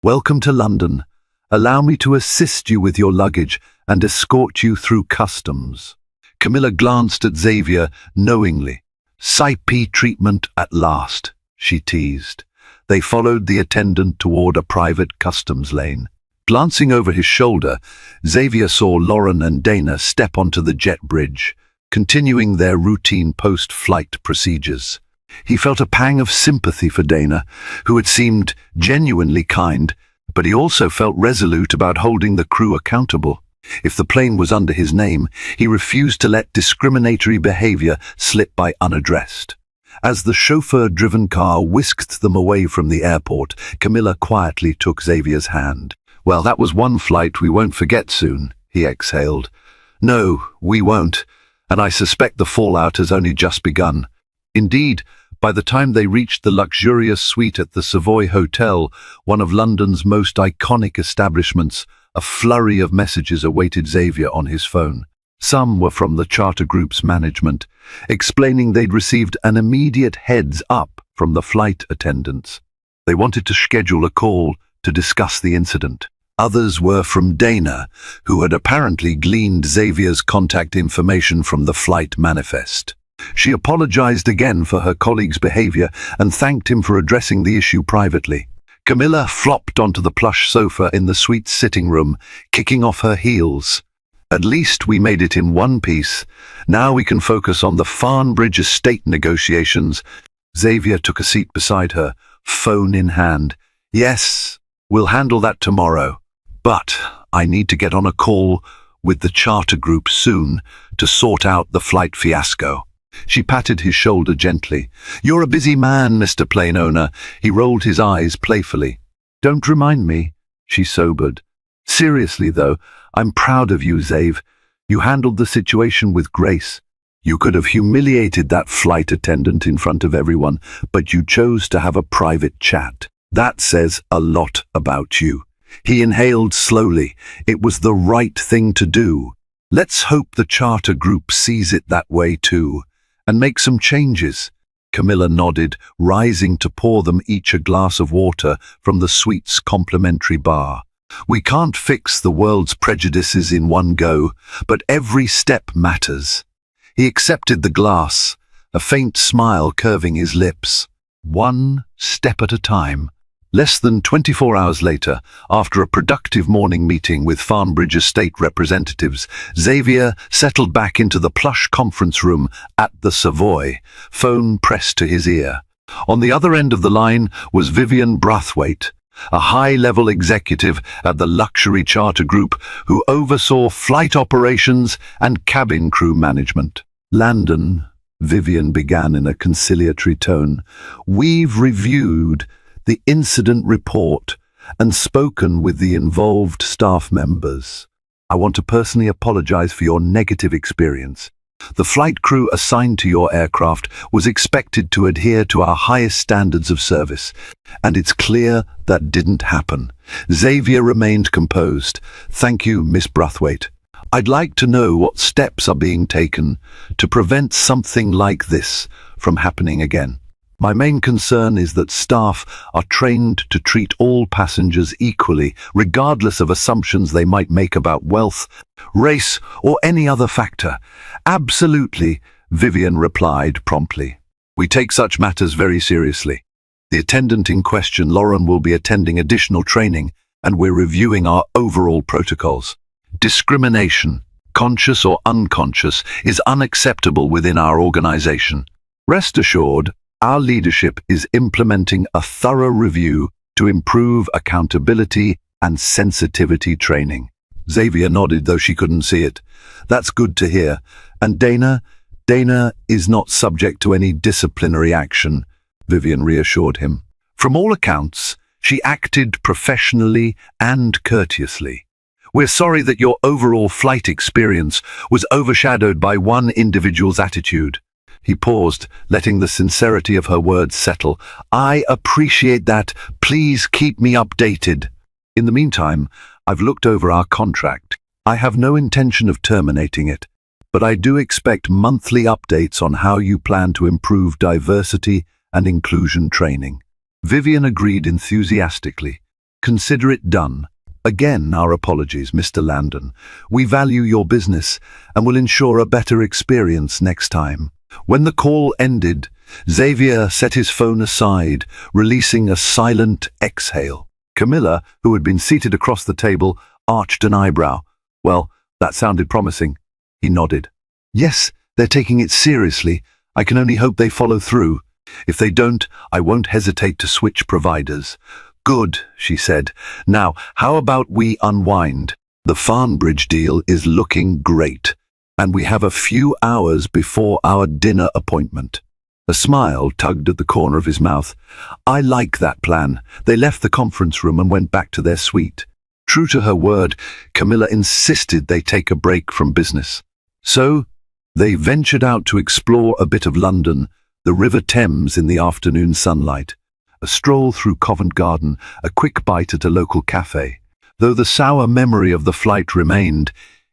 "Welcome to London. Allow me to assist you with your luggage and escort you through customs." Camilla glanced at Xavier knowingly. "Psype treatment at last," she teased. They followed the attendant toward a private customs lane. Glancing over his shoulder, Xavier saw Lauren and Dana step onto the jet bridge, continuing their routine post-flight procedures. He felt a pang of sympathy for Dana, who had seemed genuinely kind, but he also felt resolute about holding the crew accountable. If the plane was under his name, he refused to let discriminatory behavior slip by unaddressed. As the chauffeur-driven car whisked them away from the airport, Camilla quietly took Xavier's hand. "Well, that was one flight we won't forget soon," he exhaled. "No, we won't, and I suspect the fallout has only just begun." Indeed, by the time they reached the luxurious suite at the Savoy Hotel, one of London's most iconic establishments, a flurry of messages awaited Xavier on his phone. Some were from the charter group's management, explaining they'd received an immediate heads-up from the flight attendants. They wanted to schedule a call to discuss the incident. Others were from Dana, who had apparently gleaned Xavier's contact information from the flight manifest. She apologized again for her colleague's behavior and thanked him for addressing the issue privately. Camilla flopped onto the plush sofa in the suite's sitting room, kicking off her heels. "At least we made it in one piece. Now we can focus on the Farnbridge estate negotiations." Xavier took a seat beside her, phone in hand. "Yes, we'll handle that tomorrow. But I need to get on a call with the charter group soon to sort out the flight fiasco." She patted his shoulder gently. "You're a busy man, Mr. Plane Owner." He rolled his eyes playfully. "Don't remind me," she sobered. "Seriously, though, I'm proud of you, Xav. You handled the situation with grace. You could have humiliated that flight attendant in front of everyone, but you chose to have a private chat. That says a lot about you." He inhaled slowly. It was the right thing to do. "Let's hope the charter group sees it that way too, and make some changes." Camilla nodded, rising to pour them each a glass of water from the suite's complimentary bar. "We can't fix the world's prejudices in one go, but every step matters." He accepted the glass, a faint smile curving his lips. One step at a time. Less than 24 hours later, after a productive morning meeting with Farnbridge estate representatives, Xavier settled back into the plush conference room at the Savoy, phone pressed to his ear. On the other end of the line was Vivian Brathwaite, a high-level executive at the luxury charter group who oversaw flight operations and cabin crew management. "Landon," Vivian began in a conciliatory tone, "we've reviewed the incident report and spoken with the involved staff members. I want to personally apologize for your negative experience. The flight crew assigned to your aircraft was expected to adhere to our highest standards of service, and it's clear that didn't happen." Xavier remained composed. "Thank you, Miss Brathwaite. I'd like to know what steps are being taken to prevent something like this from happening again. My main concern is that staff are trained to treat all passengers equally, regardless of assumptions they might make about wealth, race, or any other factor." "Absolutely," Vivian replied promptly. "We take such matters very seriously. The attendant in question, Lauren, will be attending additional training, and we're reviewing our overall protocols. Discrimination, conscious or unconscious, is unacceptable within our organization. Rest assured, our leadership is implementing a thorough review to improve accountability and sensitivity training." Xavier nodded, though she couldn't see it. "That's good to hear. And Dana is not subject to any disciplinary action," Vivian reassured him. "From all accounts, she acted professionally and courteously. We're sorry that your overall flight experience was overshadowed by one individual's attitude." He paused, letting the sincerity of her words settle. "I appreciate that. Please keep me updated. In the meantime, I've looked over our contract. I have no intention of terminating it, but I do expect monthly updates on how you plan to improve diversity and inclusion training." Vivian agreed enthusiastically. "Consider it done. Again, our apologies, Mr. Landon. We value your business and will ensure a better experience next time. When the call ended, Xavier set his phone aside, releasing a silent exhale. Camilla, who had been seated across the table, arched an eyebrow. Well, that sounded promising. He nodded. Yes, they're taking it seriously. I can only hope they follow through. If they don't, I won't hesitate to switch providers. Good, she said. Now, how about we unwind? The Farnbridge deal is looking great, and we have a few hours before our dinner appointment. A smile tugged at the corner of his mouth. I like that plan. They left the conference room and went back to their suite. True to her word, Camilla insisted they take a break from business. So, they ventured out to explore a bit of London, the River Thames in the afternoon sunlight. A stroll through Covent Garden, a quick bite at a local cafe. Though the sour memory of the flight remained,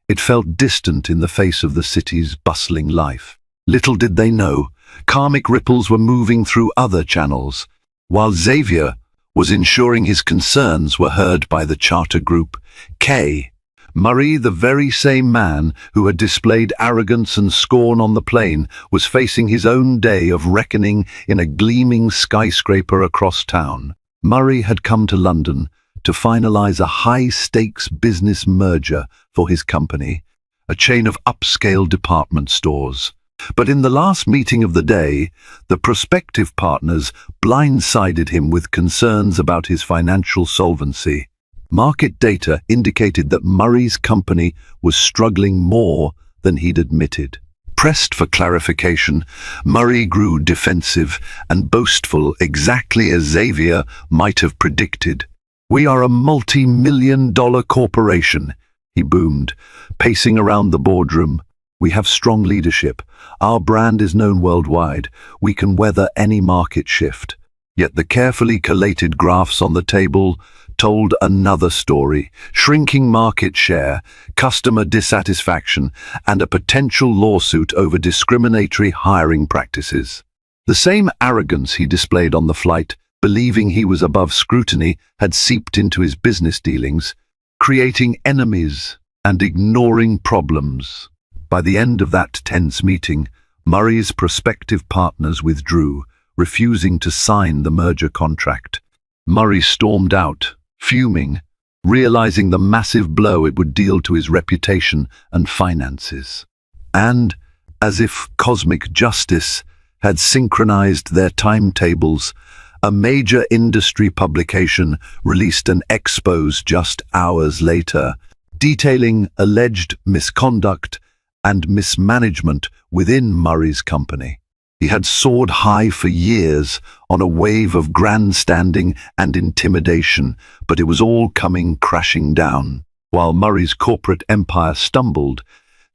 it felt distant in the face of the city's bustling life. Little did they know, karmic ripples were moving through other channels, while Xavier was ensuring his concerns were heard by the charter group. Murray, the very same man who had displayed arrogance and scorn on the plane, was facing his own day of reckoning in a gleaming skyscraper across town. Murray had come to London to finalize a high-stakes business merger for his company, a chain of upscale department stores. But in the last meeting of the day, the prospective partners blindsided him with concerns about his financial solvency. Market data indicated that Murray's company was struggling more than he'd admitted. Pressed for clarification, Murray grew defensive and boastful, exactly as Xavier might have predicted. We are a multi-million-dollar corporation, he boomed, pacing around the boardroom. We have strong leadership. Our brand is known worldwide. We can weather any market shift. Yet the carefully collated graphs on the table told another story: shrinking market share, customer dissatisfaction, and a potential lawsuit over discriminatory hiring practices. The same arrogance he displayed on the flight, believing he was above scrutiny, had seeped into his business dealings, creating enemies and ignoring problems. By the end of that tense meeting, Murray's prospective partners withdrew, refusing to sign the merger contract. Murray stormed out, fuming, realizing the massive blow it would deal to his reputation and finances. And, as if cosmic justice had synchronized their timetables, a major industry publication released an expose just hours later, detailing alleged misconduct and mismanagement within Murray's company. He had soared high for years on a wave of grandstanding and intimidation, but it was all coming crashing down. While Murray's corporate empire stumbled,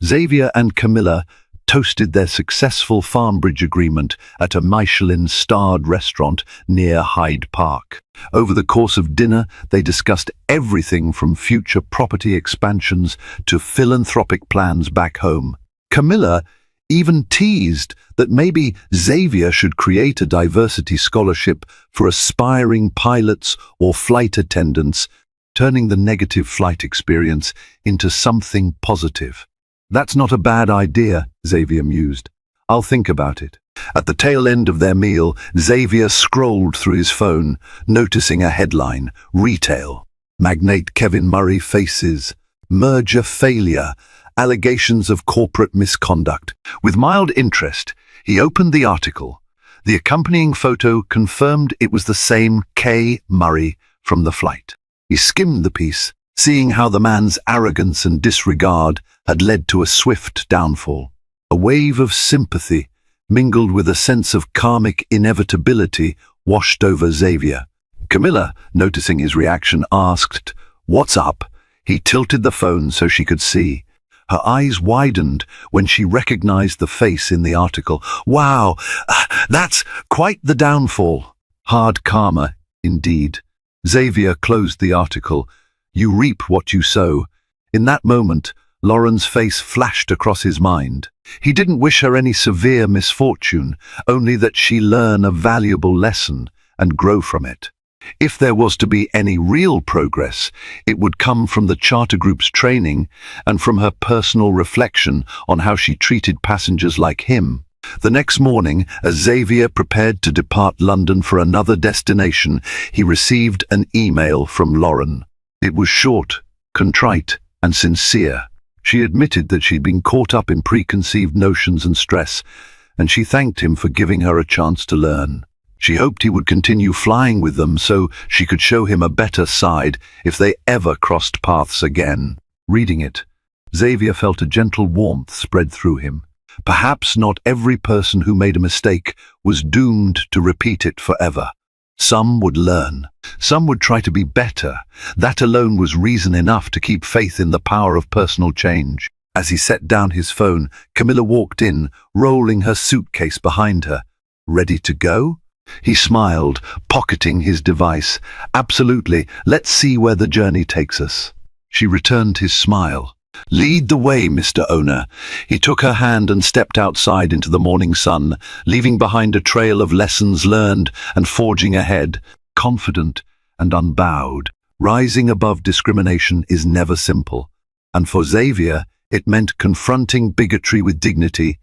Xavier and Camilla toasted their successful Farnbridge agreement at a Michelin-starred restaurant near Hyde Park. Over the course of dinner, they discussed everything from future property expansions to philanthropic plans back home. Camilla even teased that maybe Xavier should create a diversity scholarship for aspiring pilots or flight attendants, turning the negative flight experience into something positive. That's not a bad idea, Xavier mused. I'll think about it. At the tail end of their meal, Xavier scrolled through his phone, noticing a headline: Retail. Magnate Kevin Murray faces merger failure, allegations of corporate misconduct. With mild interest, he opened the article. The accompanying photo confirmed it was the same K. Murray from the flight. He skimmed the piece, seeing how the man's arrogance and disregard had led to a swift downfall. A wave of sympathy, mingled with a sense of karmic inevitability, washed over Xavier. Camilla, noticing his reaction, asked, "What's up?" He tilted the phone so she could see. Her eyes widened when she recognized the face in the article. Wow, that's quite the downfall. Hard karma, indeed. Xavier closed the article. You reap what you sow. In that moment, Lauren's face flashed across his mind. He didn't wish her any severe misfortune, only that she learn a valuable lesson and grow from it. If there was to be any real progress, it would come from the charter group's training and from her personal reflection on how she treated passengers like him. The next morning, as Xavier prepared to depart London for another destination, he received an email from Lauren. It was short, contrite, and sincere. She admitted that she'd been caught up in preconceived notions and stress, and she thanked him for giving her a chance to learn. She hoped he would continue flying with them so she could show him a better side if they ever crossed paths again. Reading it, Xavier felt a gentle warmth spread through him. Perhaps not every person who made a mistake was doomed to repeat it forever. Some would learn. Some would try to be better. That alone was reason enough to keep faith in the power of personal change. As he set down his phone, Camilla walked in, rolling her suitcase behind her. Ready to go? He smiled, pocketing his device. Absolutely, let's see where the journey takes us. She returned his smile. Lead the way, Mr. Owner. He took her hand and stepped outside into the morning sun, leaving behind a trail of lessons learned and forging ahead, confident and unbowed. Rising above discrimination is never simple, and for Xavier, it meant confronting bigotry with dignity,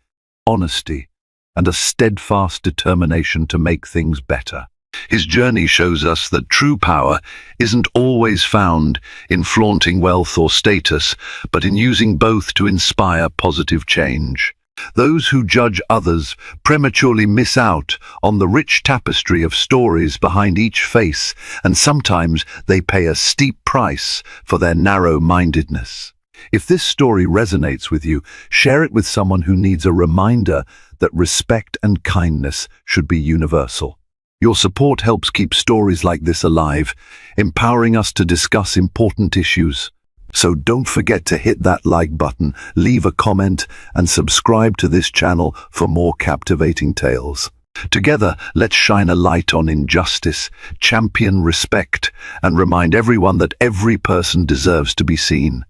honesty, and a steadfast determination to make things better. His journey shows us that true power isn't always found in flaunting wealth or status, but in using both to inspire positive change. Those who judge others prematurely miss out on the rich tapestry of stories behind each face, and sometimes they pay a steep price for their narrow-mindedness. If this story resonates with you, share it with someone who needs a reminder that respect and kindness should be universal. Your support helps keep stories like this alive, empowering us to discuss important issues. So don't forget to hit that like button, leave a comment, and subscribe to this channel for more captivating tales. Together, let's shine a light on injustice, champion respect, and remind everyone that every person deserves to be seen.